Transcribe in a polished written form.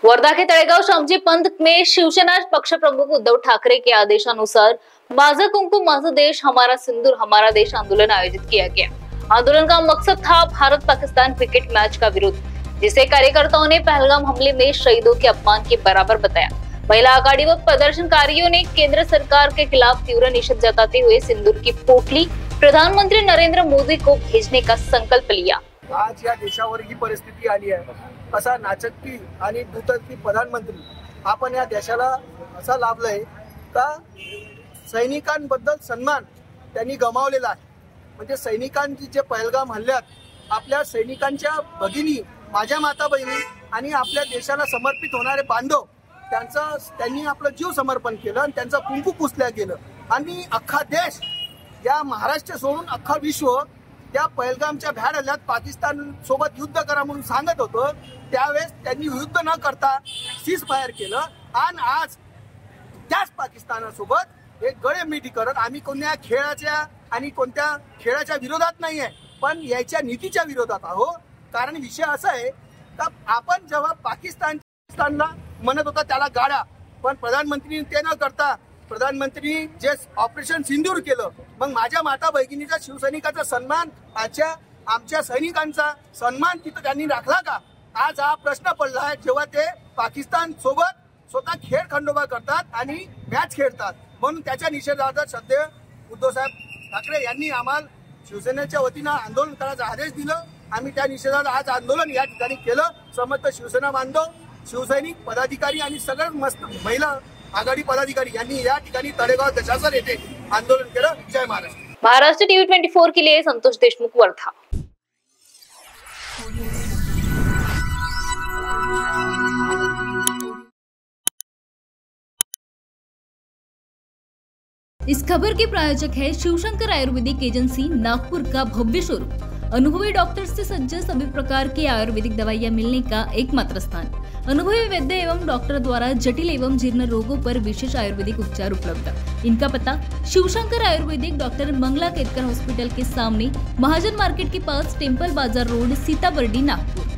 वर्धा के तळेगाव श्यामजी पंथ में शिवसेना पक्ष प्रमुख उद्धव ठाकरे के आदेशानुसार माझा कुमकुम माझा देश हमारा सिंदूर हमारा देश आंदोलन आयोजित किया गया। आंदोलन का मकसद था भारत पाकिस्तान क्रिकेट मैच का विरोध, जिसे कार्यकर्ताओं ने पहलगाम हमले में शहीदों के अपमान के बराबर बताया। महिला आघाड़ी व प्रदर्शनकारियों ने केंद्र सरकार के खिलाफ तीव्र निषेध जताते हुए सिंदूर की पोटली प्रधानमंत्री नरेंद्र मोदी को भेजने का संकल्प लिया। आज या देशावर ही परिस्थिती आली आहे, असा नाचक्की आणि दुतर्फी प्रधानमंत्री आपण या देशाला असा लाभलाय का सैनिकांबद्दल सन्मान त्यांनी गमावलेला आहे। म्हणजे सैनिकांची जे पहलगाम हल्ल्यात आपल्या सैनिकांच्या भगिनी, माझ्या माता बहिणी आणि आपल्या देशाला समर्पित होणारे बांधव त्यांनी आपलं जीव समर्पण केलं आणि त्यांचा कुंकू पुसल्या गेलं आणि अख्खा देश, या महाराष्ट्र सोडून अख्खा विश्व त्या पहलगामच्या भ्याड हल्ल्यात पाकिस्तान सोबत युद्ध करा म्हणून सांगत होतं। त्यावेळेस त्यांनी युद्ध न करता सीज फायर केलं आणि आज त्याच पाकिस्तानासोबत एक गळेमिठी करत आम्ही कोणत्या खेळाच्या विरोधात नाही आहे, पण याच्या नीतीच्या विरोधात आहोत। कारण विषय असा आहे का आपण जेव्हा पाकिस्तानला म्हणत होता त्याला गाडा, पण प्रधानमंत्रीने ते न करता प्रधानमंत्री जे ऑपरेशन सिंदूर केलं, मग माझ्या माता भगिनीचा, शिवसैनिकाचा सन्मान, आमच्या सैनिकांचा सन्मान तिथं त्यांनी राखला का? आज हा प्रश्न पडला आहे जेव्हा ते पाकिस्तान सोबत स्वतः खेळ खंडोबा करतात आणि मॅच खेळतात। म्हणून त्याच्या निषेधार्थ सध्या उद्धव साहेब ठाकरे यांनी आम्हाला शिवसेनेच्या वतीनं आंदोलन करायचा आदेश दिला। आम्ही त्या निषेधार्थ आज आंदोलन या ठिकाणी केलं। समस्त शिवसेना बांधव, शिवसैनिक, पदाधिकारी आणि सगळं मस्त महिला आघाडी पदाधिकारी यांनी या ठिकाणी तळेगाव दशासर येथे आंदोलन केलं। जय महाराष्ट्र। महाराष्ट्र टीवी 24 के लिए संतोष देशमुख, वर्धा। इस खबर के प्रायोजक है शिवशंकर आयुर्वेदिक एजेंसी, नागपुर का भव्य शोरूम। अनुभवी डॉक्टर्स से सज्ज सभी प्रकार की आयुर्वेदिक दवाइयां मिलने का एकमात्र स्थान। अनुभवी वैद्य एवं डॉक्टर द्वारा जटिल एवं जीर्ण रोगों पर विशेष आयुर्वेदिक उपचार उपलब्ध। इनका पता शिवशंकर आयुर्वेदिक, डॉक्टर मंगला केतकर हॉस्पिटल के सामने, महाजन मार्केट के पास, टेम्पल बाजार रोड, सीताबर्डी, नागपुर।